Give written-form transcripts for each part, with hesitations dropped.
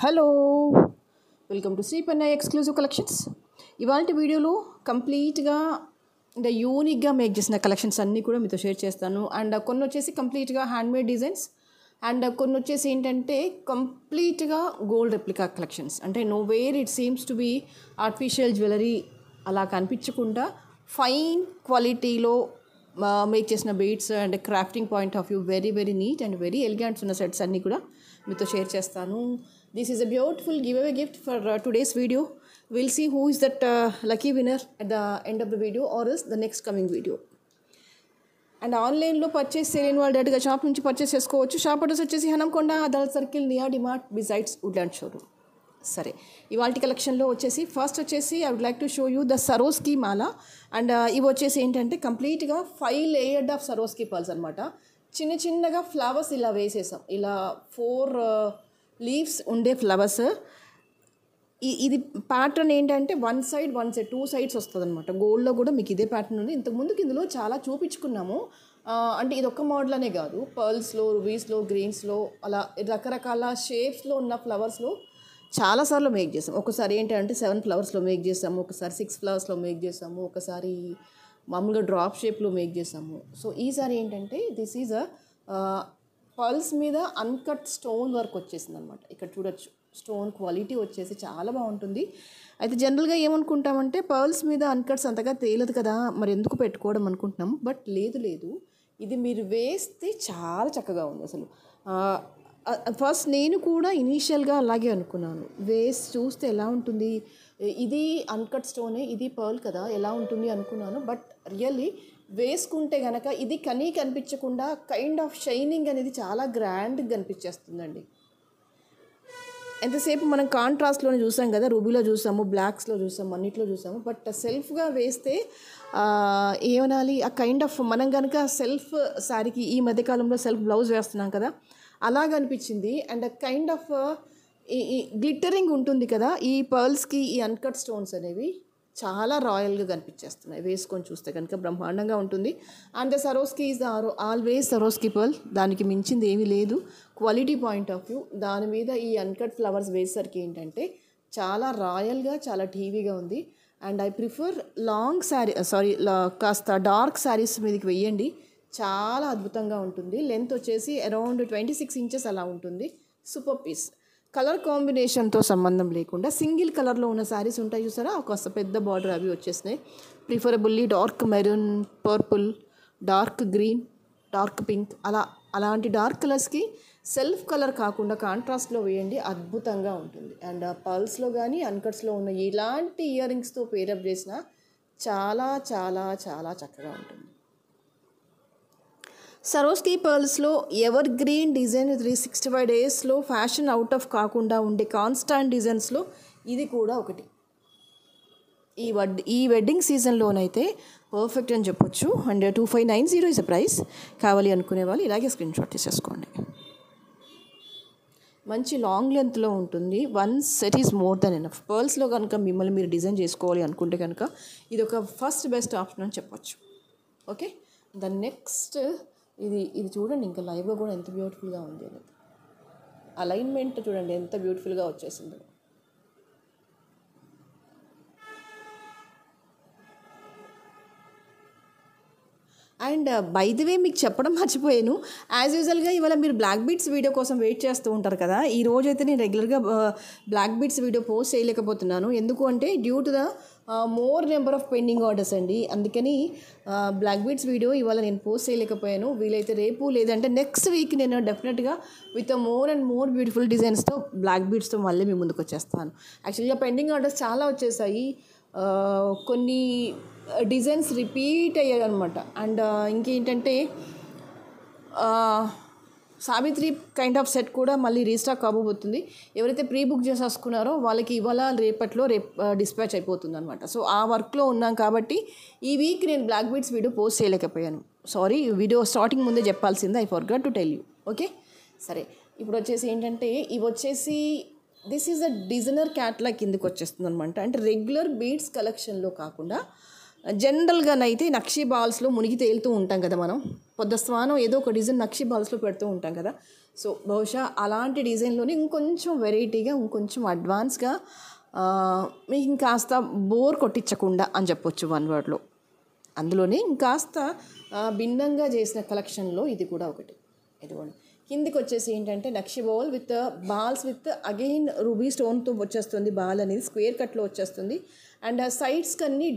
Hello, welcome to Shri Pennaiah exclusive collections. ఇవాళ వీడియోలో కంప్లీట్గా అంటే యూనిక్గా మేక్ చేసిన కలెక్షన్స్ అన్నీ కూడా మీతో షేర్ చేస్తాను. అండ్ కొన్ని వచ్చేసి కంప్లీట్గా హ్యాండ్మేడ్ డిజైన్స్, అండ్ కొన్ని వచ్చేసి ఏంటంటే కంప్లీట్గా గోల్డ్ రెప్లికా కలెక్షన్స్. అంటే no where it seems to be artificial jewellery అలా కనిపించకుండా ఫైన్ క్వాలిటీలో మేక్ చేసిన beads and crafting point of view very neat and very elegants ఉన్న సెట్స్ అన్నీ కూడా మీతో షేర్ చేస్తాను. This is a beautiful giveaway gift for today's video. We'll see who is that lucky winner at the end of the video or is the next coming video. And ఆన్లైన్లో purchase చేయలేని వాళ్ళు డైరెక్ట్గా shop నుంచి purchase చేసుకోవచ్చు. Shop address వచ్చేసి Hanamkonda Adalat circle near DMart besides Woodland showroom. సరే, ఇవాళ కలెక్షన్లో వచ్చేసి ఫస్ట్ వచ్చేసి I would like to show you the Swarovski mala. And ఇవి వచ్చేసి ఏంటంటే కంప్లీట్గా 5 లేయర్డ్ ఆఫ్ సరోస్కి పర్ల్స్ అనమాట. చిన్నగా ఫ్లవర్స్ ఇలా వేసేసాం, ఇలా 4 లీవ్స్ ఉండే ఫ్లవర్స్. ఇది ప్యాటర్న్ ఏంటంటే వన్ సైడ్ 2 సైడ్స్ వస్తుంది అనమాట. గోల్డ్లో కూడా మీకు ఇదే ప్యాటర్న్ ఉంది. ఇంతకుముందుకు ఇందులో చాలా చూపించుకున్నాము. అంటే ఇది ఒక్క మోడల్ అనే కాదు, పర్ల్స్లో, రూబీస్లో, గ్రీన్స్లో అలా రకరకాల షేప్స్లో ఉన్న ఫ్లవర్స్లో చాలాసార్లు మేక్ చేసాము. ఒకసారి ఏంటంటే 7 ఫ్లవర్స్లో మేక్ చేసాము, ఒకసారి 6 ఫ్లవర్స్లో మేక్ చేసాము, ఒకసారి మామూలుగా డ్రాప్ షేప్లో మేక్ చేసాము. సో ఈసారి ఏంటంటే దిస్ ఈజ్ పర్ల్స్ మీద అన్కట్ స్టోన్ వర్క్ వచ్చేసింది అనమాట. ఇక్కడ చూడొచ్చు, స్టోన్ క్వాలిటీ వచ్చేసి చాలా బాగుంటుంది. అయితే జనరల్గా ఏమనుకుంటామంటే పర్ల్స్ మీద అన్కట్స్ అంతగా తేలదు కదా, మరి ఎందుకు పెట్టుకోవడం అనుకుంటున్నాము. బట్ లేదు, ఇది మీరు వేస్తే చాలా చక్కగా ఉంది అసలు. ఫస్ట్ నేను కూడా ఇనీషియల్గా అలాగే అనుకున్నాను, వేసి చూస్తే ఎలా ఉంటుంది, ఇది అన్కట్ స్టోనే, ఇది పర్ల్ కదా, ఎలా ఉంటుంది అనుకున్నాను. బట్ రియల్లీ వేసుకుంటే కనుక ఇది కనిపించకుండా కైండ్ ఆఫ్ షైనింగ్ అనేది చాలా గ్రాండ్గా కనిపించేస్తుందండి. ఎంతసేపు మనం కాంట్రాస్ట్లోనే చూసాం కదా, రూబీలో చూసాము, బ్లాక్స్లో చూసాము, అన్నిట్లో చూసాము. బట్ సెల్ఫ్గా వేస్తే ఏమనాలి, ఆ కైండ్ ఆఫ్ మనం కనుక సెల్ఫ్ శారీకి ఈ మధ్యకాలంలో సెల్ఫ్ బ్లౌజ్ వేస్తున్నాం కదా, అలాగ అనిపించింది. అండ్ కైండ్ ఆఫ్ ఈ గ్లిట్టరింగ్ ఉంటుంది కదా ఈ పర్ల్స్కి, ఈ అన్కట్ స్టోన్స్ అనేవి చాలా రాయల్గా కనిపించేస్తున్నాయి. వేసుకొని చూస్తే కనుక బ్రహ్మాండంగా ఉంటుంది. And the సరోస్కి is always సరోస్కి pearl, దానికి మించింది ఏమీ లేదు క్వాలిటీ పాయింట్ ఆఫ్ వ్యూ. దాని మీద ఈ అన్కట్ ఫ్లవర్స్ వేసేసరికి ఏంటంటే చాలా రాయల్గా, చాలా టీవీగా ఉంది. And I prefer long sari కాస్త డార్క్ శారీస్ మీదకి వెయ్యండి, చాలా అద్భుతంగా ఉంటుంది. లెంత్ వచ్చేసి అరౌండ్ 26 ఇంచెస్ అలా ఉంటుంది. Super piece. కలర్ కాంబినేషన్తో సంబంధం లేకుండా సింగిల్ కలర్లో ఉన్న శారీస్ ఉంటాయి చూసారా, కాస్త పెద్ద బార్డర్ అవి వచ్చేసినాయి. Preferably dark maroon, purple, dark green, dark pink, అలాంటి డార్క్ కలర్స్కి సెల్ఫ్ కలర్ కాకుండా కాంట్రాస్ట్లో వేయండి, అద్భుతంగా ఉంటుంది. అండ్ పర్ల్స్లో కానీ అన్కట్స్లో ఉన్న ఇలాంటి ఇయర్ రింగ్స్తో పేరప్ చేసినా చాలా చాలా చాలా చక్కగా ఉంటుంది. సరోస్కి పర్ల్స్లో ఎవర్ గ్రీన్ డిజైన్ 365 డేస్లో ఫ్యాషన్ అవుట్ ఆఫ్ కాకుండా ఉండే కాన్స్టాంట్ డిజైన్స్లో ఇది కూడా ఒకటి. ఈ వెడ్డింగ్ సీజన్లోనైతే పర్ఫెక్ట్ అని చెప్పొచ్చు. And 2590 is a price. కావాలి అనుకునే వాళ్ళు ఇలాగే స్క్రీన్ షాట్ తీసేసుకోండి. మంచి లాంగ్ లెంత్లో ఉంటుంది. One set is more than enough. పర్ల్స్లో కనుక మిమ్మల్ని మీరు డిజైన్ చేసుకోవాలి అనుకుంటే కనుక ఇది ఒక ఫస్ట్ బెస్ట్ ఆప్షన్ అని చెప్పొచ్చు. ఓకే, ద నెక్స్ట్ ఇది చూడండి, ఇంకా లైవ్గా కూడా ఎంత బ్యూటిఫుల్గా ఉంది అనేది. అలైన్మెంట్ చూడండి ఎంత బ్యూటిఫుల్గా వచ్చేసిందో. అండ్ బై ది వే మీకు చెప్పడం మర్చిపోయాను, యాజ్ యూజువల్గా ఇవాళ మీరు బ్లాక్ బీడ్స్ వీడియో కోసం వెయిట్ చేస్తూ ఉంటారు కదా. ఈ రోజు అయితే నేను రెగ్యులర్గా బ్లాక్ బీడ్స్ వీడియో పోస్ట్ చేయలేకపోతున్నాను. ఎందుకు అంటే due to the more number of pending orders అండి. అందుకని బ్లాక్ బీడ్స్ వీడియో ఇవాళ నేను పోస్ట్ చేయలేకపోయాను. వీలైతే రేపు లేదంటే నెక్స్ట్ వీక్ నేను డెఫినెట్గా with more and more beautiful డిజైన్స్తో బ్లాక్ బీడ్స్తో మళ్ళీ మీ ముందుకు వచ్చేస్తాను. యాక్చువల్గా పెండింగ్ ఆర్డర్స్ చాలా వచ్చేసాయి, కొన్ని డిజైన్స్ రిపీట్ అయ్యాయి అనమాట. అండ్ ఇంకేంటంటే సావిత్రి కైండ్ ఆఫ్ సెట్ కూడా మళ్ళీ రీస్టాక్ కాబోతుంది. ఎవరైతే ప్రీ బుక్ చేసేసుకున్నారో వాళ్ళకి ఇవాళ రేపు డిస్పాచ్ అయిపోతుంది అనమాట. సో ఆ వర్క్లో ఉన్నాం కాబట్టి ఈ వీక్ నేను బ్లాక్ బీడ్స్ వీడియో పోస్ట్ చేయలేకపోయాను. సారీ, వీడియో స్టార్టింగ్ ముందే చెప్పాల్సిందే, I forgot to tell you. Okay, సరే, ఇప్పుడు వచ్చేసి ఏంటంటే ఇవి వచ్చేసి this is a designer catalogue కిందకి వచ్చేస్తుంది అనమాట. అంటే రెగ్యులర్ బీడ్స్ కలెక్షన్లో కాకుండా జనరల్గానైతే నక్షీ బాల్స్లో మునిగి తేలుతూ ఉంటాం కదా మనం. పొద్దుస్వానం ఏదో ఒక డిజైన్ నక్షీ బాల్స్లో పెడుతూ ఉంటాం కదా. సో బహుశా అలాంటి డిజైన్లోనే ఇంకొంచెం వెరైటీగా ఇంకొంచెం అడ్వాన్స్గా మీకు ఇంకాస్త బోర్ కొట్టించకుండా అని చెప్పొచ్చు వన్ వర్డ్లో. అందులోనే ఇంకాస్త భిన్నంగా చేసిన కలెక్షన్లో ఇది కూడా ఒకటి. ఇదిగోండి కిందికి వచ్చేసి ఏంటంటే నక్షి ball with balls with again ruby స్టోన్తో వచ్చేస్తుంది. బాల్ అనేది స్క్వేర్ కట్లో వచ్చేస్తుంది. అండ్ సైడ్స్కి అన్ని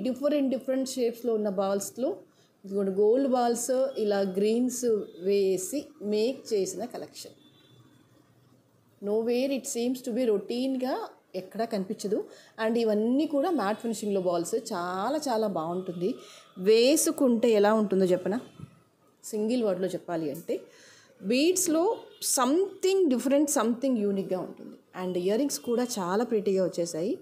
డిఫరెంట్ షేప్స్లో ఉన్న బాల్స్లో ఇదిగోండి గోల్డ్ బాల్స్ ఇలా గ్రీన్స్ వేసి మేక్ చేసిన collection. Nowhere it seems to B రొటీన్గా ఎక్కడా కనిపించదు. అండ్ ఇవన్నీ కూడా మ్యాట్ ఫినిషింగ్లో బాల్స్ చాలా చాలా బాగుంటుంది. వేసుకుంటే ఎలా ఉంటుందో చెప్పనా, సింగిల్ వర్డ్లో చెప్పాలి అంటే బీడ్స్లో సంథింగ్ డిఫరెంట్, సంథింగ్ యూనిక్గా ఉంటుంది. అండ్ ఇయర్ రింగ్స్ కూడా చాలా ప్రీటీగా వచ్చేసాయి.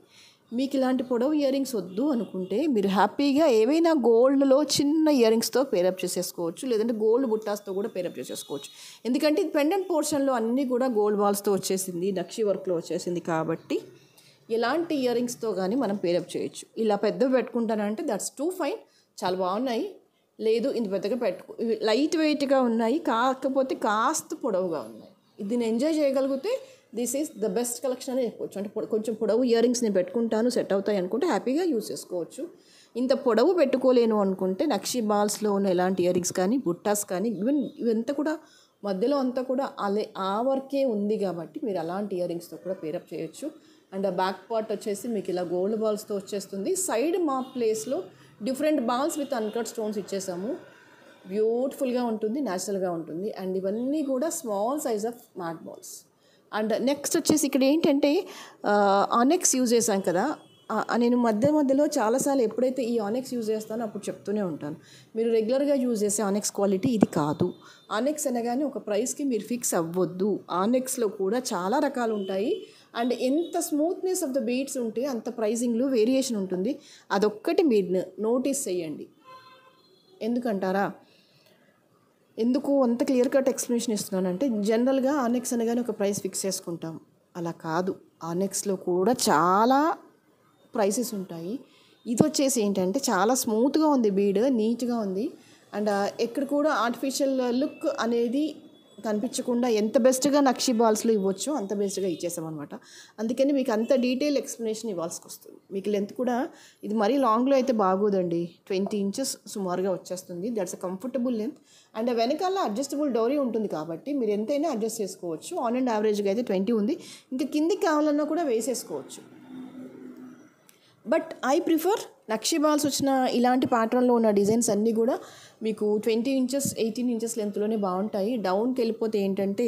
మీకు ఇలాంటి పొడవు ఇయర్ రింగ్స్ వద్దు అనుకుంటే మీరు హ్యాపీగా ఏవైనా గోల్డ్లో చిన్న ఇయర్ రింగ్స్తో పేరప్ చేసేసుకోవచ్చు, లేదంటే గోల్డ్ బుట్టాస్తో కూడా పేరప్ చేసేసుకోవచ్చు. ఎందుకంటే ఇది పెండెంట్ పోర్షన్లో అన్నీ కూడా గోల్డ్ బాల్స్తో వచ్చేసింది, నక్షి వర్క్లో వచ్చేసింది కాబట్టి ఎలాంటి ఇయర్ రింగ్స్తో కానీ మనం పేరప్ చేయొచ్చు. ఇలా పెద్దవి పెట్టుకుంటానంటే దట్స్ టూ ఫైన్, చాలా బాగున్నాయి. లేదు ఇంత పెద్దగా లైట్ వెయిట్గా ఉన్నాయి, కాకపోతే కాస్త పొడవుగా ఉన్నాయి. దీన్ని ఎంజాయ్ చేయగలిగితే this is the best collection అని చెప్పవచ్చు. అంటే కొంచెం పొడవు ఇయర్ రింగ్స్ నేను పెట్టుకుంటాను, సెట్ అవుతాయి అనుకుంటే హ్యాపీగా యూజ్ చేసుకోవచ్చు. ఇంత పొడవు పెట్టుకోలేను అనుకుంటే నక్షి బాల్స్లో ఉన్న ఎలాంటి ఇయర్ రింగ్స్ కానీ బుట్టాస్ కానీ ఇవంతా కూడా మధ్యలో అంతా కూడా ఆ వర్కే ఉంది కాబట్టి మీరు అలాంటి ఇయర్ రింగ్స్తో కూడా పేరప్ చేయొచ్చు. అండ్ బ్యాక్ పార్ట్ వచ్చేసి మీకు ఇలా గోల్డ్ బాల్స్తో వచ్చేస్తుంది. సైడ్ మా ప్లేస్లో different balls with uncut stones ఇచ్చేసాము. బ్యూటిఫుల్గా ఉంటుంది, న్యాచురల్గా ఉంటుంది. అండ్ ఇవన్నీ కూడా small size of matt balls. And next వచ్చేసి ఇక్కడ ఏంటంటే ఆనెక్స్ యూజ్ చేశాం కదా, నేను మధ్యలో చాలాసార్లు ఎప్పుడైతే ఈ ఆనెక్స్ యూజ్ చేస్తానో అప్పుడు చెప్తూనే ఉంటాను, మీరు రెగ్యులర్గా యూజ్ చేసే ఆనెక్స్ క్వాలిటీ ఇది కాదు. ఆనెక్స్ అనగానే ఒక ప్రైస్కి మీరు ఫిక్స్ అవ్వద్దు. ఆనెక్స్లో కూడా చాలా రకాలు ఉంటాయి. అండ్ ఎంత స్మూత్నెస్ ఆఫ్ ద బీడ్స్ ఉంటే అంత ప్రైజింగ్లో వేరియేషన్ ఉంటుంది. అదొక్కటి మీరు నోటీస్ చేయండి. ఎందుకంటారా, ఎందుకు అంత క్లియర్ కట్ ఎక్స్ప్లెనేషన్ ఇస్తున్నానంటే జనరల్గా ఆనెక్స్ అనగానే ఒక ప్రైస్ ఫిక్స్ చేసుకుంటాం, అలా కాదు. ఆనెక్స్లో కూడా చాలా ప్రైసెస్ ఉంటాయి. ఇది వచ్చేసి ఏంటంటే చాలా స్మూత్గా ఉంది, బీడ్ నీట్గా ఉంది. అండ్ ఎక్కడ కూడా ఆర్టిఫిషియల్ లుక్ అనేది కనిపించకుండా ఎంత బెస్ట్గా నక్షి బాల్స్లో ఇవ్వచ్చు అంత బెస్ట్గా ఇచ్చేసామన్నమాట. అందుకని మీకు అంత డీటెయిల్ ఎక్స్ప్లెనేషన్ ఇవ్వాల్సి వస్తుంది. మీకు లెంత్ కూడా ఇది మరీ లాంగ్లో అయితే బాగోదండి, 20 inches సుమారుగా వచ్చేస్తుంది. That's a comfortable length. And వెనకాల అడ్జస్టబుల్ డోరీ ఉంటుంది కాబట్టి మీరు ఎంతైనా అడ్జస్ట్ చేసుకోవచ్చు. ఆన్ అండ్ యావరేజ్గా అయితే 20 ఉంది, ఇంకా కిందికి కావాలన్నా కూడా వేసేసుకోవచ్చు. But I prefer nakshi balls వచ్చిన ఇలాంటి ప్యాటర్న్లో ఉన్న డిజైన్స్ అన్నీ కూడా మీకు 20 inches 18 inches లెంత్లోనే బాగుంటాయి. డౌన్కి వెళ్ళిపోతే ఏంటంటే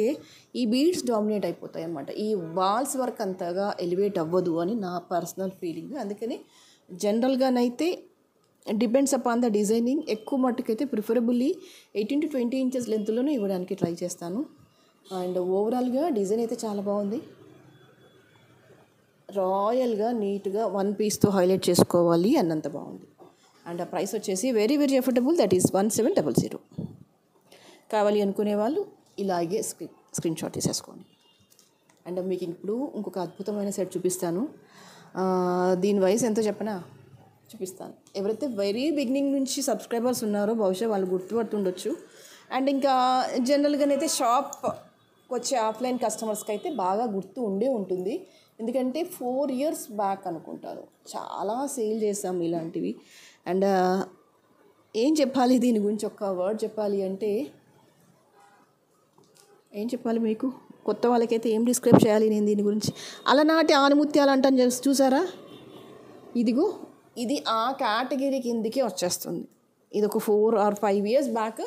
ఈ బీడ్స్ డామినేట్ అయిపోతాయి అన్నమాట. ఈ బాల్స్ వర్క్ అంతగా ఎలివేట్ అవ్వదు అని నా పర్సనల్ ఫీలింగ్. అందుకని జనరల్గానైతే డిపెండ్స్ అపాన్ ద డిజైనింగ్, ఎక్కువ మట్టుకైతే ప్రిఫరబుల్లీ 18 to 20 inches లెంత్లోనే ఇవ్వడానికి ట్రై చేస్తాను. అండ్ ఓవరాల్గా డిజైన్ అయితే చాలా బాగుంది, రాయల్గా నీట్గా వన్ పీస్తో హైలైట్ చేసుకోవాలి అన్నంత బాగుంది. అండ్ ఆ ప్రైస్ వచ్చేసి వెరీ అఫోర్డబుల్, దట్ ఈస్ 1700. కావాలి అనుకునే వాళ్ళు ఇలాగే స్క్రీన్ షాట్ తీసేసుకోండి. అండ్ మీకు ఇప్పుడు ఇంకొక అద్భుతమైన సెట్ చూపిస్తాను. దీని వయసు ఎంతో చెప్పనా, చూపిస్తాను. ఎవరైతే వెరీ బిగినింగ్ నుంచి సబ్స్క్రైబర్స్ ఉన్నారో బహుశా వాళ్ళు గుర్తుపడుతుండొచ్చు. అండ్ ఇంకా జనరల్గానైతే షాప్కి వచ్చే ఆఫ్లైన్ కస్టమర్స్కి అయితే బాగా గుర్తు ఉంటుంది. ఎందుకంటే 4 years బ్యాక్ అనుకుంటారు చాలా సేల్ చేసాం ఇలాంటివి. అండ్ ఏం చెప్పాలి దీని గురించి, ఒక్క వర్డ్ చెప్పాలి అంటే ఏం చెప్పాలి మీకు, కొత్త వాళ్ళకైతే ఏం డిస్క్రైబ్ చేయాలి నేను దీని గురించి. అలనాటి ఆనుముత్యాలు అంటాను చూసారా, ఇదిగో ఇది ఆ కేటగిరీ కిందికే వచ్చేస్తుంది. ఇది ఒక 4 or 5 years బ్యాక్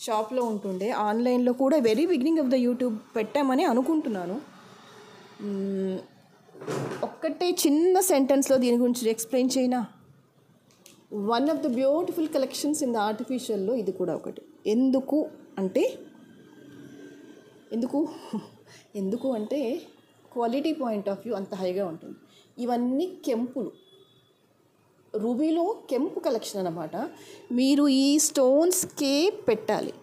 షాప్లో ఉంటుండే. ఆన్లైన్లో కూడా very beginning of the YouTube పెట్టామని అనుకుంటున్నాను. ఒక్కటే చిన్న సెంటెన్స్లో దీని గురించి ఎక్స్ప్లెయిన్ చేయనా, one of the beautiful collections in the ఆర్టిఫిషియల్లో ఇది కూడా ఒకటి. ఎందుకు అంటే క్వాలిటీ పాయింట్ ఆఫ్ వ్యూ అంత హైగా ఉంటుంది. ఇవన్నీ కెంపులు, రూబీలో కెంపు కలెక్షన్ అన్నమాట. మీరు ఈ స్టోన్స్కే పెట్టాలి.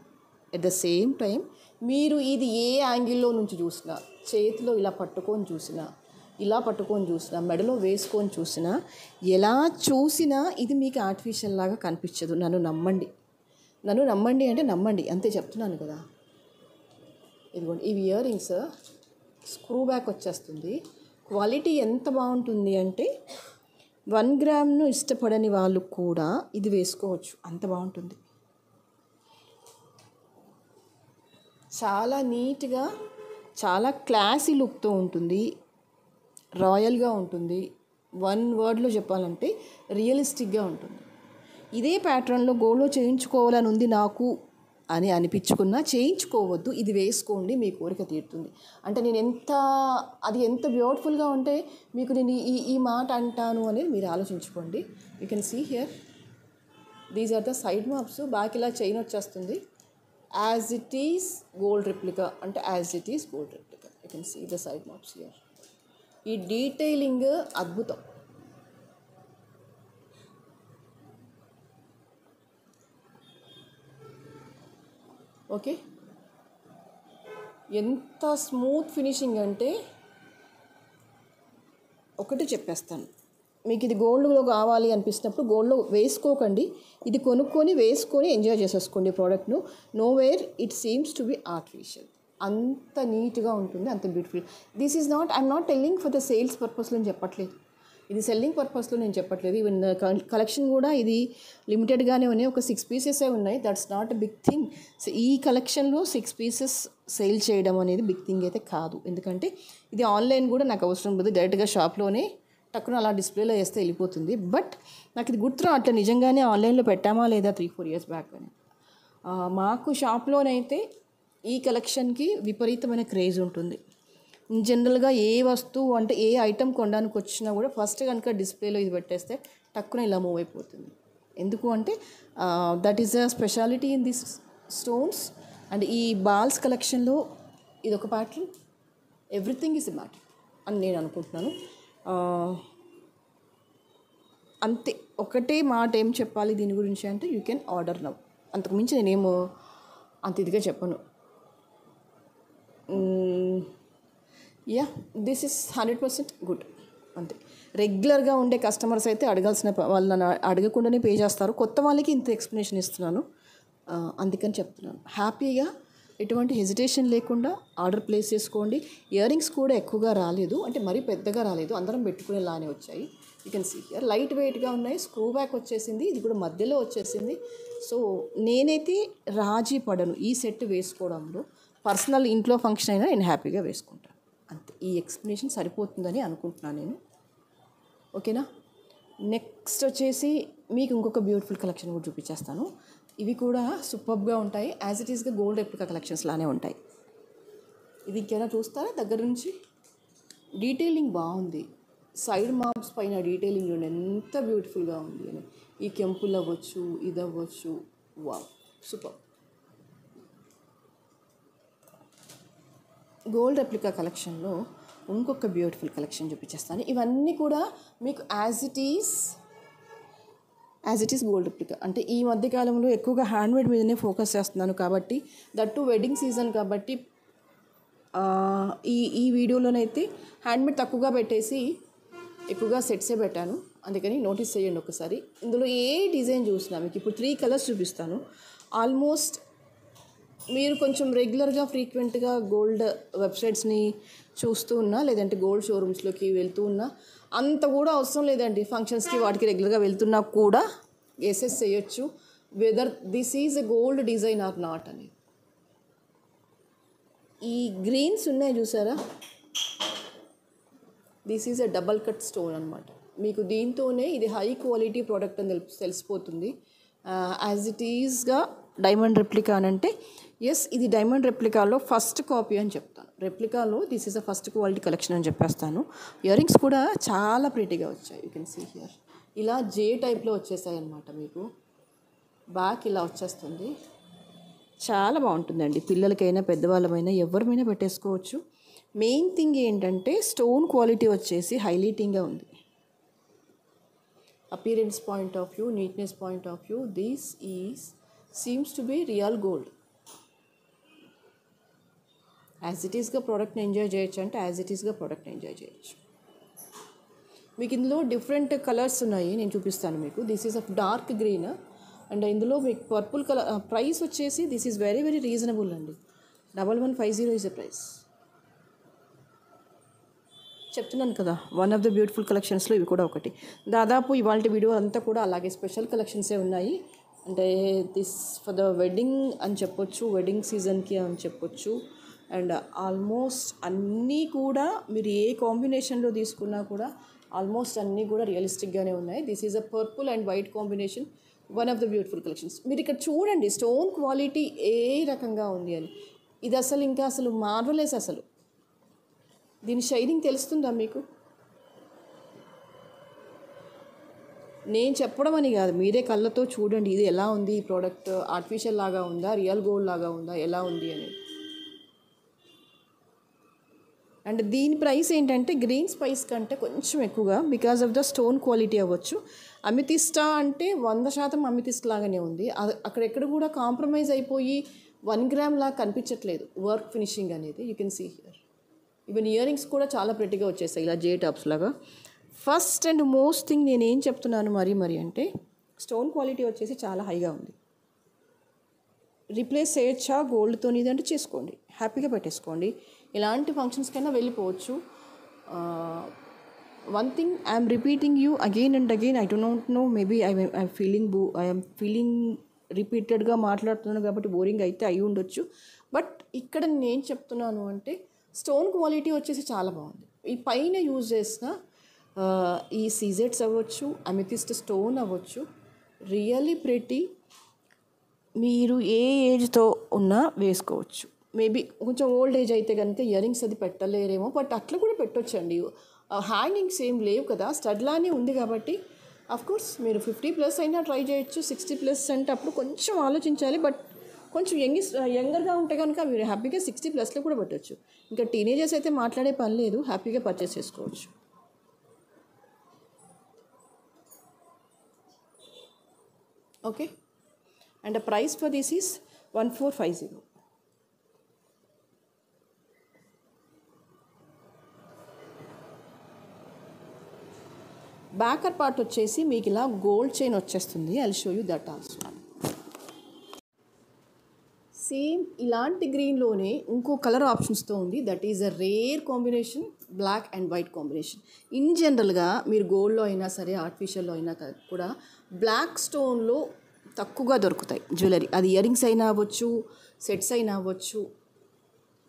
ఎట్ ద సేమ్ టైం మీరు ఇది ఏ యాంగిల్లో నుంచి చూసినా, చేతిలో ఇలా పట్టుకొని చూసినా, ఇలా పట్టుకొని చూసినా, మెడలో వేసుకొని చూసినా, ఎలా చూసినా ఇది మీకు ఆర్టిఫిషియల్ లాగా కనిపించదు. నన్ను నమ్మండి అంటే నమ్మండి, అంతే చెప్తున్నాను కదా. ఇదిగోండి ఇవి ఇయర్ రింగ్స్ స్క్రూ బ్యాక్ వచ్చేస్తుంది. క్వాలిటీ ఎంత బాగుంటుంది అంటే 1 గ్రామ్ను ఇష్టపడని వాళ్ళు కూడా ఇది వేసుకోవచ్చు, అంత బాగుంటుంది. చాలా నీట్గా, చాలా క్లాసీ లుక్తో ఉంటుంది, రాయల్గా ఉంటుంది. 1 వర్డ్లో చెప్పాలంటే రియలిస్టిక్గా ఉంటుంది. ఇదే ప్యాటర్న్లో గోల్డ్లో చేయించుకోవాలని ఉంది నాకు అని అనిపించుకున్నా చేయించుకోవద్దు, ఇది వేసుకోండి, మీ కోరిక తీరుతుంది. అంటే నేను అది ఎంత బ్యూటిఫుల్గా ఉంటే మీకు నేను ఈ మాట అంటాను అనేది మీరు ఆలోచించుకోండి. You can see here these are the side maps. Back ఇలా చైన్ వచ్చేస్తుంది. As it is gold replica అంటే as it is gold replica. You can see the side maps here. ఈ డీటెయిలింగ్ అద్భుతం. ఓకే, ఎంత స్మూత్ ఫినిషింగ్ అంటే ఒకటి చెప్పేస్తాను, మీకు ఇది గోల్డ్లో కావాలి అనిపిస్తున్నప్పుడు గోల్డ్లో వేసుకోకండి, ఇది కొనుక్కొని వేసుకొని ఎంజాయ్ చేసేసుకోండి ప్రోడక్ట్ను. Nowhere it seems to be artificial. అంత నీట్గా ఉంటుంది, అంత beautiful. This is not, I'm not telling for the sales పర్పస్లో నేను చెప్పట్లేదు, ఇది సెల్లింగ్ పర్పస్లో నేను చెప్పట్లేదు. ఈవెన్ కలెక్షన్ కూడా ఇది లిమిటెడ్గానే ఉన్నాయి, ఒక 6 పీసెసే ఉన్నాయి. That's not a big thing. So ఈ కలెక్షన్లో 6 పీసెస్ సేల్ చేయడం అనేది బిగ్ థింగ్ అయితే కాదు, ఎందుకంటే ఇది ఆన్లైన్ కూడా నాకు అవసరం లేదు, డైరెక్ట్గా షాప్లోనే టక్కున అలా డిస్ప్లేలో వేస్తే వెళ్ళిపోతుంది. బట్ నాకు ఇది గుర్తు రావట్లేదు నిజంగానే ఆన్లైన్లో పెట్టామా లేదా 3-4 ఇయర్స్ బ్యాక్ అని. మాకు షాప్లోనైతే ఈ కలెక్షన్కి విపరీతమైన క్రేజ్ ఉంటుంది. జనరల్గా ఏ వస్తువు అంటే ఏ ఐటెం కొనడానికి వచ్చినా కూడా ఫస్ట్ కనుక డిస్ప్లేలో ఇది పెట్టేస్తే టక్కున ఇలా మూవ్ అయిపోతుంది. ఎందుకు అంటే that is a speciality in this stones. And ఈ బాల్స్ కలెక్షన్లో ఇదొక pattern, everything is a matter అని నేను అనుకుంటున్నాను. అంతే, ఒకటే మాట ఏం చెప్పాలి దీని గురించి అంటే యూ కెన్ ఆర్డర్ నౌ. అంతకుమించి నేనేమో అంత ఇదిగా చెప్పను. Yeah, this is 100% good. అంతే, రెగ్యులర్గా ఉండే కస్టమర్స్ అయితే అడగాల్సిన వాళ్ళని అడగకుండానే పే చేస్తారు. కొత్త వాళ్ళకి ఇంత ఎక్స్ప్లెనేషన్ ఇస్తున్నాను, అందుకని చెప్తున్నాను. హ్యాపీగా ఎటువంటి హెజిటేషన్ లేకుండా ఆర్డర్ ప్లేస్ చేసుకోండి. ఇయర్ రింగ్స్ కూడా ఎక్కువగా రాలేదు, అంటే మరీ పెద్దగా రాలేదు, అందరం పెట్టుకునేలానే వచ్చాయి. You can see here light వెయిట్గా ఉన్నాయి. స్క్రూ బ్యాక్ వచ్చేసింది, ఇది కూడా మధ్యలో వచ్చేసింది. సో నేనైతే రాజీ పడను ఈ సెట్ వేసుకోవడంలో. పర్సనల్ ఇంట్లో ఫంక్షన్ అయినా నేను హ్యాపీగా వేసుకుంటాను. అంతే, ఈ ఎక్స్ప్లెనేషన్ సరిపోతుందని అనుకుంటున్నాను నేను. ఓకేనా, నెక్స్ట్ వచ్చేసి మీకు ఇంకొక బ్యూటిఫుల్ కలెక్షన్ కూడా చూపించేస్తాను. ఇవి కూడా సూపర్గా ఉంటాయి, యాజ్ ఇట్ ఈస్గా గోల్డ్ రెప్లికా కలెక్షన్స్ లానే ఉంటాయి. ఇది ఇంకేమైనా చూస్తారా దగ్గర నుంచి? డీటెయిలింగ్ బాగుంది, సైడ్ మార్క్స్ పైన డీటెయిలింగ్ ఎంత బ్యూటిఫుల్గా ఉంది అని. ఈ కెంపుల్ అవ్వచ్చు, ఇది అవ్వచ్చు, వావ్ సూపర్. గోల్డ్ రెప్లికా కలెక్షన్లో ఇంకొక బ్యూటిఫుల్ కలెక్షన్ చూపించేస్తాను. ఇవన్నీ కూడా మీకు as it is gold replica. అంటే ఈ మధ్యకాలంలో ఎక్కువగా హ్యాండ్మేడ్ మీదనే ఫోకస్ చేస్తున్నాను కాబట్టి, దట్టు వెడ్డింగ్ సీజన్ కాబట్టి ఈ వీడియోలోనైతే హ్యాండ్మేడ్ తక్కువగా పెట్టేసి ఎక్కువగా సెట్సే పెట్టాను. అందుకని నోటీస్ చేయండి ఒకసారి. ఇందులో ఏ డిజైన్ చూసినా మీకు ఇప్పుడు 3 కలర్స్ చూపిస్తాను. ఆల్మోస్ట్ మీరు కొంచెం రెగ్యులర్గా ఫ్రీక్వెంట్గా గోల్డ్ వెబ్సైట్స్ని చూస్తూ ఉన్నా, లేదంటే గోల్డ్ షోరూమ్స్లోకి వెళ్తూ ఉన్నా, అంత కూడా అవసరం లేదండి. ఫంక్షన్స్కి వాటికి రెగ్యులర్గా వెళ్తున్నా కూడా గెసెస్ చేయొచ్చు whether this is a gold design or not అని. ఈ గ్రీన్స్ ఉన్నాయి చూసారా, this is a double cut stone అనమాట. మీకు దీంతోనే ఇది హై క్వాలిటీ ప్రోడక్ట్ అని తెలిసిపోతుంది. యాజ్ ఇట్ ఈజ్గా డైమండ్ రెప్లికా అని అంటే ఎస్, ఇది డైమండ్ రెప్లికాలో ఫస్ట్ కాపీ అని చెప్తాను. రెప్లికాలో this is a first quality collection అని చెప్పేస్తాను. ఇయర్ రింగ్స్ కూడా చాలా ప్రీటీగా వచ్చాయి. యూ కెన్ సీ హియర్ ఇలా జే టైప్లో వచ్చేసాయి అన్నమాట. మీకు బ్యాక్ ఇలా వచ్చేస్తుంది, చాలా బాగుంటుందండి. పిల్లలకైనా పెద్దవాళ్ళమైనా ఎవరిమైనా పెట్టేసుకోవచ్చు. మెయిన్ థింగ్ ఏంటంటే స్టోన్ క్వాలిటీ వచ్చేసి హైలైటింగ్గా ఉంది. Appearance point of view, neatness point of view, this is seems to be real gold. As it ఈస్గా ప్రోడక్ట్ని ఎంజాయ్ చేయొచ్చు అంటే యాజ్ ఇట్ ఈస్గా ప్రోడక్ట్ని ఎంజాయ్ చేయొచ్చు. మీకు ఇందులో డిఫరెంట్ కలర్స్ ఉన్నాయి, నేను చూపిస్తాను మీకు. This is of dark green and ఇందులో మీకు పర్పుల్ కలర్. ప్రైస్ వచ్చేసి this is very very reasonable అండి. 1150 is the price. చెప్తున్నాను కదా, వన్ ఆఫ్ ద బ్యూటిఫుల్ కలెక్షన్స్లో ఇవి కూడా ఒకటి. దాదాపు ఇవాళ వీడియో అంతా కూడా అలాగే స్పెషల్ కలెక్షన్సే ఉన్నాయి. అంటే దిస్ ఫర్ ద వెడ్డింగ్ అని చెప్పొచ్చు, వెడ్డింగ్ సీజన్కి అని చెప్పొచ్చు. అండ్ ఆల్మోస్ట్ అన్నీ కూడా మీరు ఏ కాంబినేషన్లో తీసుకున్నా కూడా ఆల్మోస్ట్ అన్నీ కూడా రియలిస్టిక్గానే ఉన్నాయి. This is a purple and white combination, one of the beautiful collections. మీరు ఇక్కడ చూడండి స్టోన్ క్వాలిటీ ఏ రకంగా ఉంది అని. ఇది అసలు ఇంకా అసలు మార్వలెస్. అసలు దీని షైనింగ్ తెలుస్తుందా మీకు? నేను చెప్పడం అని కాదు, మీరే కళ్ళతో చూడండి ఇది ఎలా ఉంది, ఈ ప్రోడక్ట్ ఆర్టిఫిషియల్ లాగా ఉందా, రియల్ గోల్డ్ లాగా ఉందా, ఎలా ఉంది అనేది. అండ్ దీని ప్రైస్ ఏంటంటే గ్రీన్ స్పైస్ కంటే కొంచెం ఎక్కువగా, because of the stone quality అవ్వచ్చు. అమితిస్టా అంటే 100% అమితిస్ట్ లాగానే ఉంది. అక్కడెక్కడ కూడా కాంప్రమైజ్ అయిపోయి 1 గ్రామ్ లాగా కనిపించట్లేదు వర్క్ ఫినిషింగ్ అనేది. You can see here. Even earrings కూడా చాలా ప్రెట్టిగా వచ్చేస్తాయి ఇలా జే టాప్స్ లాగా. ఫస్ట్ అండ్ మోస్ట్ థింగ్ నేను ఏం చెప్తున్నాను మరి అంటే స్టోన్ క్వాలిటీ వచ్చేసి చాలా హైగా ఉంది. రీప్లేస్ చేయొచ్చా గోల్డ్తో ఇదంటే చేసుకోండి, హ్యాపీగా పెట్టేసుకోండి. ఇలాంటి ఫంక్షన్స్కైనా వెళ్ళిపోవచ్చు. One thing I'm repeating you again and again, I do not know, maybe I'm feeling రిపీటెడ్గా మాట్లాడుతున్నాను కాబట్టి బోరింగ్ అయితే అయి ఉండొచ్చు. బట్ ఇక్కడ నేను చెప్తున్నాను అంటే స్టోన్ క్వాలిటీ వచ్చేసి చాలా బాగుంది. ఈ పైన యూజ్ చేసిన ఈ సీజెట్స్ అవ్వచ్చు, అమితిస్ట్ స్టోన్ అవ్వచ్చు, రియల్లీ ప్రెటీ. మీరు ఏ ఏజ్తో ఉన్నా వేసుకోవచ్చు. మేబీ కొంచెం ఓల్డ్ ఏజ్ అయితే కనుక ఇయర్ రింగ్స్ అది పెట్టలేరేమో, బట్ అట్లా కూడా పెట్టొచ్చండి. హ్యాంగింగ్స్ ఏం లేవు కదా, స్టడ్లానే ఉంది కాబట్టి అఫ్కోర్స్ మీరు 50+ అయినా ట్రై చేయొచ్చు. 60+ అంటే అప్పుడు కొంచెం ఆలోచించాలి. బట్ కొంచెం యంగర్గా ఉంటే కనుక మీరు హ్యాపీగా 60+లో కూడా పెట్టచ్చు. ఇంకా టీనేజర్స్ అయితే మాట్లాడే పని లేదు, హ్యాపీగా పర్చేస్ చేసుకోవచ్చు. Okay, and the price for this is 1450. Backer part వచ్చేసి మీకు ఇలా గోల్డ్ చైన్ వచ్చేస్తుంది. I will show you that also. Same ఇలాంటి గ్రీన్లోనే ఇంకో కలర్ ఆప్షన్స్తో ఉంది. That is a rare combination, black and white combination. In జనరల్గా మీరు గోల్డ్లో అయినా సరే ఆర్టిఫిషియల్లో అయినా కూడా బ్లాక్ స్టోన్లో తక్కువగా దొరుకుతాయి జ్యువెలరీ. అది ఇయర్ రింగ్స్ అయినా అవ్వచ్చు, సెట్స్ అయినా అవ్వచ్చు.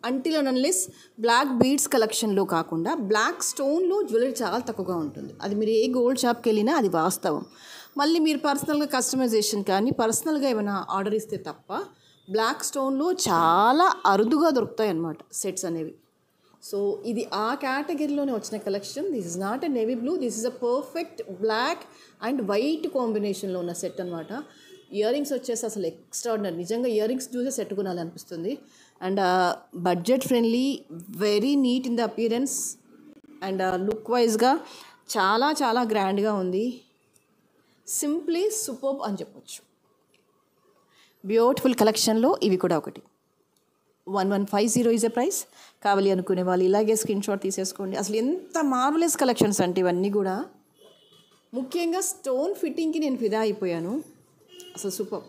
Until and unless black beads కలెక్షన్లో కాకుండా బ్లాక్ స్టోన్లో జ్యువెలరీ చాలా తక్కువగా ఉంటుంది. అది మీరు ఏ గోల్డ్ షాప్కి వెళ్ళినా అది వాస్తవం. మళ్ళీ మీరు పర్సనల్గా కస్టమైజేషన్ కానీ పర్సనల్గా ఏమైనా ఆర్డర్ ఇస్తే తప్ప బ్లాక్ స్టోన్లో చాలా అరుదుగా దొరుకుతాయి అన్నమాట సెట్స్ అనేవి. సో ఇది ఆ కేటగిరీలోనే వచ్చిన collection. This is not a navy blue, this is a perfect black and white కాంబినేషన్లో ఉన్న సెట్ అనమాట. ఇయర్ రింగ్స్ వచ్చేసి అసలు ఎక్స్ట్రాడినరీ, నిజంగా ఇయర్ రింగ్స్ చూసే సెట్ కొనాలనిపిస్తుంది. And budget friendly, very neat in the appearance and look వైజ్గా చాలా చాలా గ్రాండ్గా ఉంది. సింప్లీ సూపర్బ్ అని చెప్పొచ్చు. బ్యూటిఫుల్ కలెక్షన్లో ఇవి కూడా ఒకటి. 1150 ఈజ్ ఎ ప్రైస్. కావాలి అనుకునే వాళ్ళు ఇలాగే స్క్రీన్ షాట్ తీసేసుకోండి. అసలు ఎంత మార్వలెస్ కలెక్షన్స్ అంటే ఇవన్నీ కూడా. ముఖ్యంగా స్టోన్ ఫిట్టింగ్కి నేను ఫిదా అయిపోయాను. అసలు సూపర్.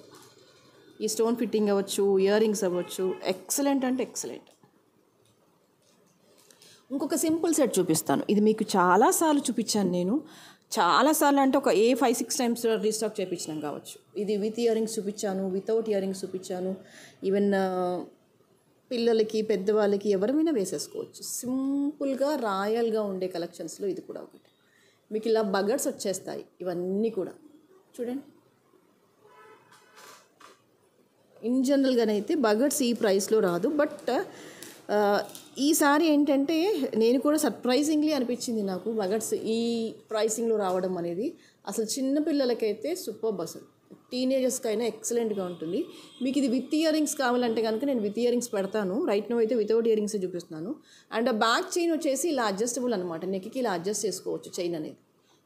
ఈ స్టోన్ ఫిట్టింగ్ అవ్వచ్చు, ఇయర్ రింగ్స్ అవ్వచ్చు, ఎక్సలెంట్ అంటే ఎక్సలెంట్. ఇంకొక సింపుల్ సెట్ చూపిస్తాను. ఇది మీకు చాలాసార్లు చూపించాను నేను. చాలాసార్లు అంటే ఒక 5-6 టైమ్స్ రీస్టాక్ చేయించినాం కావచ్చు. ఇది విత్ ఇయర్ రింగ్స్ చూపించాను, వితౌట్ ఇయర్ రింగ్స్ చూపించాను. ఈవెన్ పిల్లలకి పెద్దవాళ్ళకి ఎవరైనా వేసేసుకోవచ్చు. సింపుల్గా రాయల్గా ఉండే కలెక్షన్స్లో ఇది కూడా ఒకటి. మీకు ఇలా బగర్స్ వచ్చేస్తాయి ఇవన్నీ కూడా చూడండి. ఇన్ జనరల్గానైతే బగర్స్ ఈ ప్రైస్లో రాదు. బట్ ఈసారి ఏంటంటే నేను కూడా సర్ప్రైజింగ్లీ అనిపించింది నాకు బగర్స్ ఈ ప్రైసింగ్లో రావడం అనేది. అసలు చిన్నపిల్లలకైతే సూపర్బ్, అసలు టీనేజర్స్కి అయినా ఎక్సలెంట్గా ఉంటుంది. మీకు ఇది విత్ ఇయర్ రింగ్స్ కావాలంటే కనుక నేను విత్ ఇయర్ రింగ్స్ పెడతాను. రైట్ నో అయితే వితౌట్ ఇయర్ రింగ్స్ చూపిస్తున్నాను. అండ్ బ్యాక్ చైన్ వచ్చేసి ఇలా అడ్జస్టబుల్ అనమాట. నెక్కి ఇలా అడ్జస్ట్ చేసుకోవచ్చు చైన్ అనేది.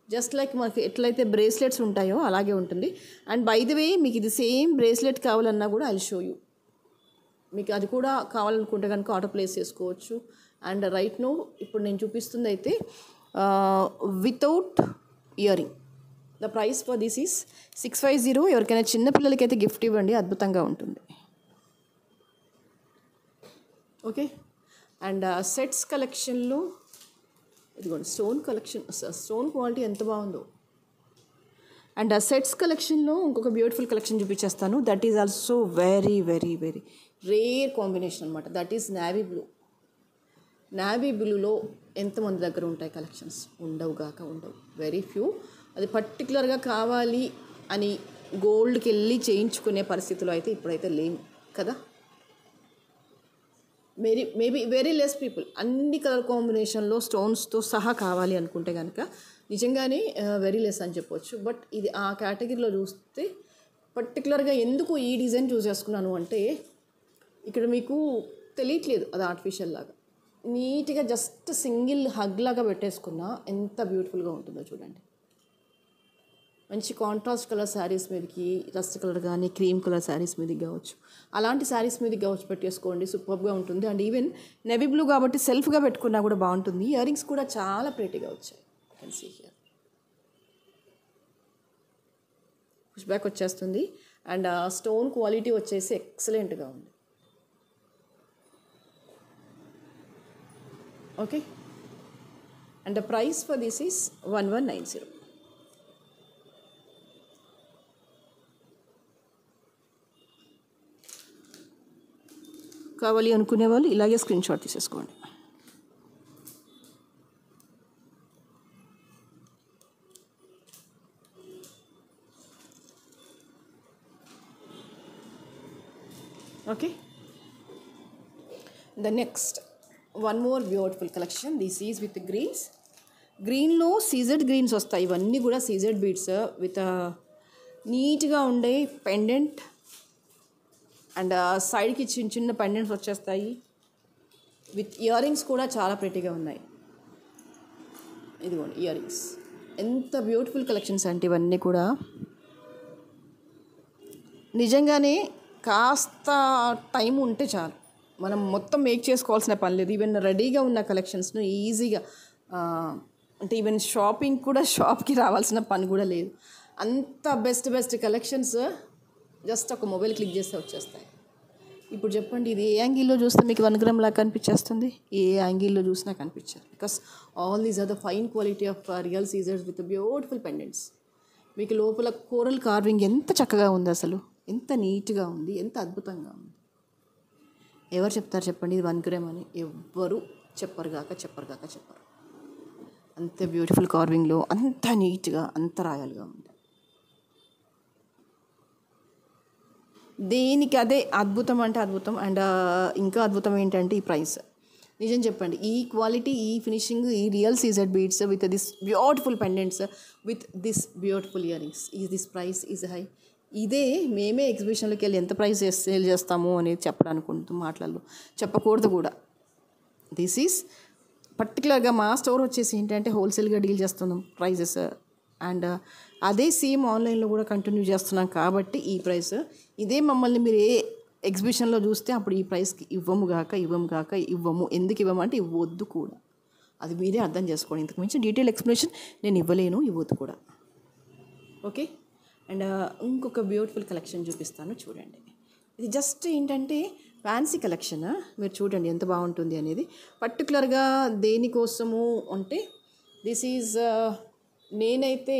జస్ట్ లైక్ మనకి ఎట్లయితే బ్రేస్లెట్స్ ఉంటాయో అలాగే ఉంటుంది. అండ్ బై ద వే మీకు ఇది సేమ్ బ్రేస్లెట్ కావాలన్నా కూడా ఐ విల్ షో యూ. మీకు అది కూడా కావాలనుకుంటే కనుక ఆర్డర్ ప్లేస్ చేసుకోవచ్చు. అండ్ రైట్ నో ఇప్పుడు నేను చూపిస్తుంది అయితే without ear ring. The price for this is 650. ఎవరికైనా చిన్నపిల్లలకైతే గిఫ్ట్ ఇవ్వండి, అద్భుతంగా ఉంటుంది. ఓకే. అండ్ సెట్స్ కలెక్షన్లో ఇదిగోండి స్టోన్ కలెక్షన్, స్టోన్ క్వాలిటీ ఎంత బాగుందో. అండ్ ఆ సెట్స్ కలెక్షన్లో ఇంకొక బ్యూటిఫుల్ కలెక్షన్ చూపించేస్తాను. That is also very very very rare combination అనమాట. That is navy blue. Navy బ్లూలో ఎంతమంది దగ్గర ఉంటాయి కలెక్షన్స్? ఉండవు. Very few. అది పర్టికులర్గా కావాలి అని గోల్డ్కి వెళ్ళి చేయించుకునే పరిస్థితిలో అయితే ఇప్పుడైతే లేము కదా. మేబీ వెరీ లెస్ పీపుల్ అన్ని కలర్ కాంబినేషన్లో స్టోన్స్తో సహా కావాలి అనుకుంటే కనుక నిజంగానే వెరీ లెస్ అని చెప్పొచ్చు. బట్ ఇది ఆ కేటగిరీలో చూస్తే పర్టికులర్గా ఎందుకు ఈ డిజైన్ చూస్ చేసుకున్నాను అంటే ఇక్కడ మీకు తెలియట్లేదు అది ఆర్టిఫిషియల్ లాగా. నీట్గా జస్ట్ సింగిల్ హగ్ లాగా పెట్టేసుకున్నా ఎంత బ్యూటిఫుల్గా ఉంటుందో చూడండి. మంచి కాంట్రాస్ట్ కలర్ శారీస్ మీదకి రస్ట్ కలర్ కానీ క్రీమ్ కలర్ శారీస్ మీదకి కావచ్చు, అలాంటి శారీస్ మీదకి కావచ్చు పెట్టేసుకోండి, సూపర్గా ఉంటుంది. అండ్ ఈవెన్ నెవీ బ్లూ కాబట్టి సెల్ఫ్గా పెట్టుకున్నా కూడా బాగుంటుంది. ఇయర్ రింగ్స్ కూడా చాలా ప్రెటీగా వచ్చాయి. Can see here push back వచ్చేస్తుంది. అండ్ స్టోన్ క్వాలిటీ వచ్చేసి ఎక్సలెంట్గా ఉంది. Okay. And the price for this is 1190. కావాలి అనుకునే వాళ్ళు ఇలాగే స్క్రీన్ షాట్ తీసేసుకోండి. Okay. The next one more beautiful collection. This is with greens. గ్రీన్లో సీజెడ్ గ్రీన్స్ వస్తాయి. ఇవన్నీ కూడా సీజెడ్ బీడ్స్ విత్ నీట్గా ఉండే పెండెంట్ అండ్ సైడ్కి చిన్న చిన్న పెండెంట్స్ వచ్చేస్తాయి. విత్ ఇయర్ రింగ్స్ కూడా చాలా ప్రెటీగా ఉన్నాయి. ఇదిగోండి ఇయర్ రింగ్స్. ఎంత బ్యూటిఫుల్ కలెక్షన్స్ అంటే ఇవన్నీ కూడా నిజంగానే కాస్త టైం ఉంటే చాలు, మనం మొత్తం మేక్ చేసుకోవాల్సిన పని లేదు. ఈవెన్ రెడీగా ఉన్న కలెక్షన్స్ను ఈజీగా అంటే ఈవెన్ షాపింగ్ కూడా షాప్కి రావాల్సిన పని కూడా లేదు. అంత బెస్ట్ కలెక్షన్స్ జస్ట్ ఒక మొబైల్ క్లిక్ చేస్తే వచ్చేస్తాయి. ఇప్పుడు చెప్పండి, ఇది ఏ యాంగిల్లో చూస్తే మీకు 1 గ్రామ్ లాగా కనిపించేస్తుంది? ఏ యాంగిల్లో చూసినా కనిపించారు. Because all these are the fine quality of real సీజర్స్ విత్ బ్యూటిఫుల్ పెండెంట్స్. మీకు లోపల కోరల్ కార్వింగ్ ఎంత చక్కగా ఉంది, అసలు ఎంత నీట్గా ఉంది, ఎంత అద్భుతంగా ఉంది. ఎవరు చెప్తారు చెప్పండి ఇది 1 గ్రామ్ అని? ఎవ్వరు చెప్పరు. అంత బ్యూటిఫుల్ కార్వింగ్లో అంత నీట్గా అంత రాయల్గా ఉంది. దేనికి అదే అద్భుతం అంటే అద్భుతం. అండ్ ఇంకా అద్భుతం ఏంటంటే ఈ ప్రైస్. నిజం చెప్పండి, ఈ క్వాలిటీ, ఈ ఫినిషింగ్, ఈ real CZ beads with this beautiful pendants with this beautiful ear rings, this price is high. ఇదే మేమే ఎగ్జిబిషన్లోకి వెళ్ళి ఎంత ప్రైస్ సేల్ చేస్తాము అనేది చెప్పడానికి మాటలలో చెప్పకూడదు కూడా. దిస్ ఈజ్ పర్టికులర్గా మా స్టోర్ వచ్చేసి ఏంటంటే హోల్సేల్గా డీల్ చేస్తున్నాం ప్రైజెస్. అండ్ అదే సేమ్ ఆన్లైన్లో కూడా కంటిన్యూ చేస్తున్నాం కాబట్టి ఈ ప్రైస్. ఇదే మమ్మల్ని మీరు ఏ ఎగ్జిబిషన్లో చూస్తే అప్పుడు ఈ ప్రైస్కి ఇవ్వము. ఎందుకు ఇవ్వము అంటే ఇవ్వద్దు కూడా, అది మీరే అర్థం చేసుకోండి. ఇంతకు మించి డీటెయిల్ ఎక్స్ప్లెనేషన్ నేను ఇవ్వలేను, ఇవ్వద్దు కూడా. ఓకే. అండ్ ఇంకొక బ్యూటిఫుల్ కలెక్షన్ చూపిస్తాను చూడండి. ఇది జస్ట్ ఏంటంటే ఫ్యాన్సీ కలెక్షన్. మీరు చూడండి ఎంత బాగుంటుంది అనేది. పర్టికులర్గా దేనికోసము అంటే దిస్ ఈజ్ నేనైతే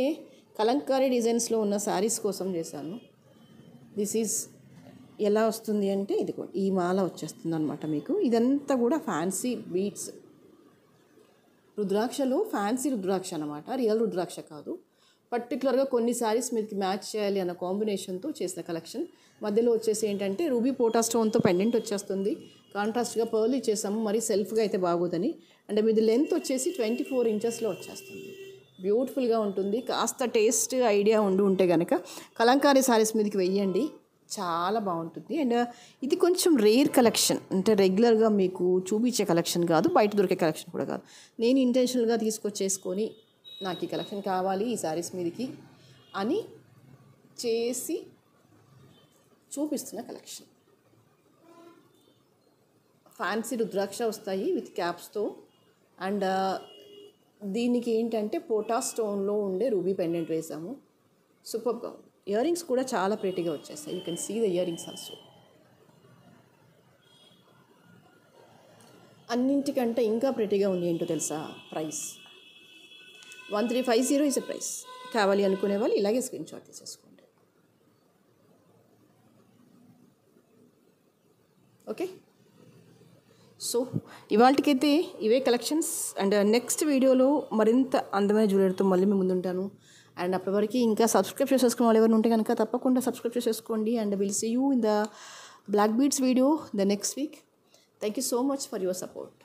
కలంకారీ డిజైన్స్లో ఉన్న శారీస్ కోసం చేశాను. దిస్ ఈజ్ ఎలా వస్తుంది అంటే ఇదిగో ఈ మాల వచ్చేస్తుంది అనమాట మీకు. ఇదంతా కూడా ఫ్యాన్సీ బీడ్స్. రుద్రాక్షలో ఫ్యాన్సీ రుద్రాక్ష అనమాట, రియల్ రుద్రాక్ష కాదు. పర్టికులర్గా కొన్ని శారీస్ మీదకి మ్యాచ్ చేయాలి అన్న కాంబినేషన్తో చేసిన కలెక్షన్. మధ్యలో వచ్చేసి ఏంటంటే రూబీ పోటా స్టోన్తో పెండెంట్ వచ్చేస్తుంది. కాంట్రాస్ట్గా పర్ల్ ఇచ్చేసాము, మరి సెల్ఫ్గా అయితే బాగోదని. అంటే మీది లెంత్ వచ్చేసి 24 ఇంచెస్లో వచ్చేస్తుంది. బ్యూటిఫుల్గా ఉంటుంది. కాస్త టేస్ట్ ఐడియా ఉంటే కనుక కలంకారీ శారీస్ మీదకి వెయ్యండి, చాలా బాగుంటుంది. అండ్ ఇది కొంచెం రేర్ కలెక్షన్, అంటే రెగ్యులర్గా మీకు చూపించే కలెక్షన్ కాదు, బయట దొరికే కలెక్షన్ కూడా కాదు. నేను ఇంటెన్షనల్గా తీసుకొచ్చేసుకొని నాకు ఈ కలెక్షన్ కావాలి ఈ శారీస్ మీదకి అని చేసి చూపిస్తున్న కలెక్షన్. ఫ్యాన్సీ రుద్రాక్ష వస్తాయి విత్ క్యాప్స్తో. అండ్ దీనికి ఏంటంటే పోటా స్టోన్లో ఉండే రూబీ పెండెంట్ వేసాము. సూపర్గా ఉంది. ఇయర్ రింగ్స్ కూడా చాలా ప్రెటీగా వచ్చేస్తాయి. You can see the earrings also. అన్నింటికంటే ఇంకా ప్రెటీగా ఉంది ఏంటో తెలుసా? Price 1350 is a price. కావాలి అనుకునే వాళ్ళు ఇలాగే స్క్రీన్ షాట్ తీసేసుకోండి. ఓకే, సో ఇవాళకైతే ఇవే కలెక్షన్స్. అండ్ నెక్స్ట్ వీడియోలో మరింత అందమైన జ్యువెలరీతో మళ్ళీ మేము ముందుంటాను. అండ్ అప్పటివరకు ఇంకా సబ్స్క్రైబ్ చేసేసుకున్న వాళ్ళు ఎవరు ఉంటే కనుక తప్పకుండా సబ్స్క్రైబ్ చేసేసుకోండి. And will see you in the black beads video the next week. Thank you so much for your support.